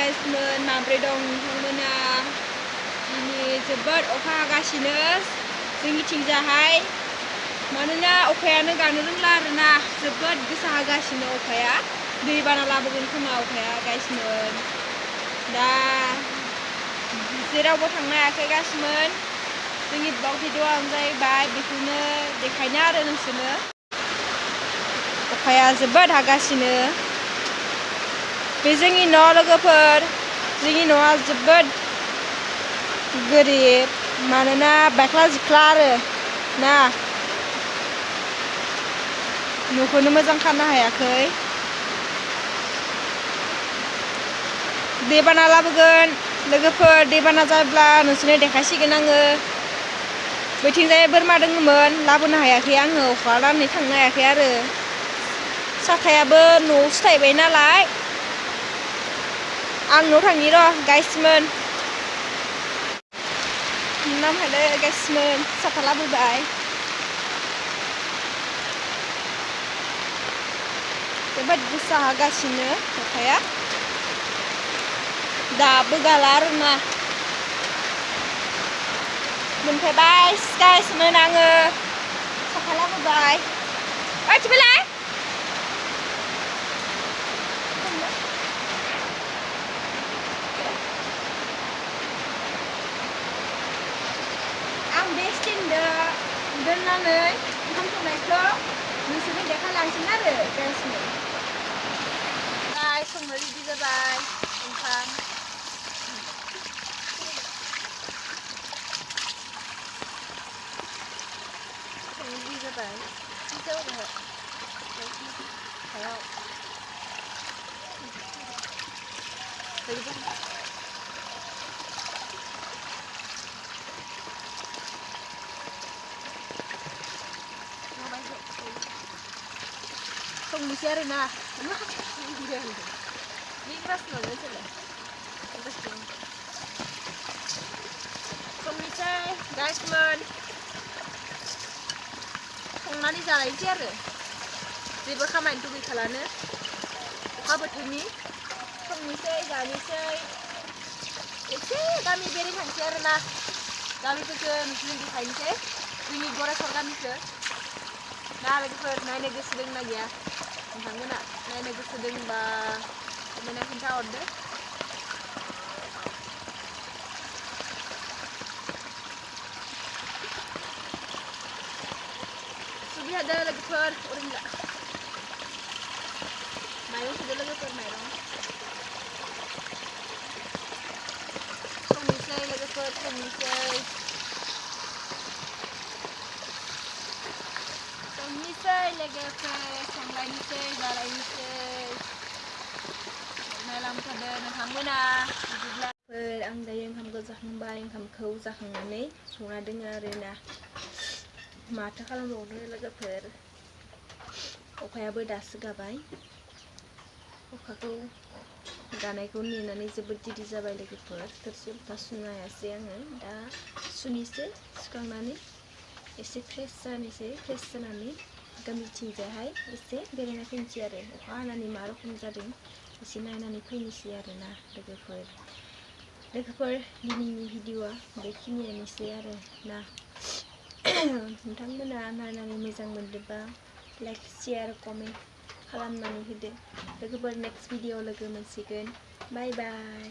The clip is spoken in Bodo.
गाइसमोन माब्रै दं नोंथांमोना दिनै जोबोद अखा हागासिनो जोंनिथिंजाहाय मानोना अखायानो गानो रोंला आरोना जोबोद गोसा हागासिनो अखाया दैबाना लाबोगोन खोमा अखाया गाइसमोन दा जेरावबो थांनो हायाखै गाइसमोन जोंनि ब्लग भिडिअ'आनो जाहैबाय बेखौनो देखायनो आरो नोंसोरनो अखाया जोबोद हागासिनो बे जोंनि न' लोगोफोर जोंनि न'आ जोबोद गोरिब मानोना बायख्ला जिख्ला आरो ना न'खौनो मोजां खालामनो हायाखै दैबाना लाबोगोन लोगोफोर दैबाना जाब्ला नोंसोरनो देखायसिगोन आङो बैथिंजाय बोरमा दङमोन लाबोनो हायाखै आङो अखा लानानै थांनो हायाखै आरो साथायाबो न'आवसो थाहैबाय नालाय आं न'आव थांनि र' गाइसमोन नामहाले गाइसमोन साथा लाबोबाय जोबोद गोसा हागासिनो अखाया दाबो गाला आरोना मोनफैबाय गाइसमोन आङो साथा लाबोबाय बायथिबायलाय आं बे स्टेन्डआव दोननानै ओंखाम संनायखौ नोंसोरनो देखायलांसिगोन आरो गाइसमोन संनो रेडि जाबाय ओंखाम संनो रेडि जाबाय हायाव संनोसै आरोना संनोसै गाइसमोन संनानै जालायनोसै आरो जेबो खामानिथ' गैखालानो अखा बोथोरनि संनोसै जानोसै एसे गामि बेरायनो थांसै आरोना गामिफोरखौ नोंसोरनो देखायनोसै जोंनि गरायसर गामिखौ ना लोगोफोर नायनो गोसो दंना गैया नोंथांमोना नायनो गोसो दंबा कमेन्टआव खोन्थाहरदो सुबि हादो लोगोफोर ओरैनो माइरं सुदो लोगोफोर माइरं संनोसै लोगोफोर संनोसै लोगोफोर संलायनोसै जालायनोसै नायलांबाय थादो नोंथांमोना बिदिब्लाफोर आं दायो ओंखामखौ जाखांबाय ओंखामखौ जाखांनानै संना दोङो आरोना माथो खालामबावनो लोगोफोर अखायाबो दासो गाबाय अखाखौ गानायखौ नेनानै जोबोद दिरि जाबाय लोगोफोर थोरसि लथा सुनो हायासै आङो दा सुनिसै सुखांनानै एसे फ्रेस जानोसै फ्रेस जानानै गामिथिंजायहाय एसे बेरायना फैनोसै आरो अखा हानानै मा रखम जादों एसे नायनानै फैनोसै आरोना लोगोफोर दिनैनि भिडिअ'आ बेखिनियानोसै आरो ना नोंथांमोना नायनानै मोजां मोनदोंबा लाइक शेयार कमेन्ट खालामनानै होदो लोगोफोर नेक्स्ट भिडिअ लोगो मोनसिगोन बाय बाय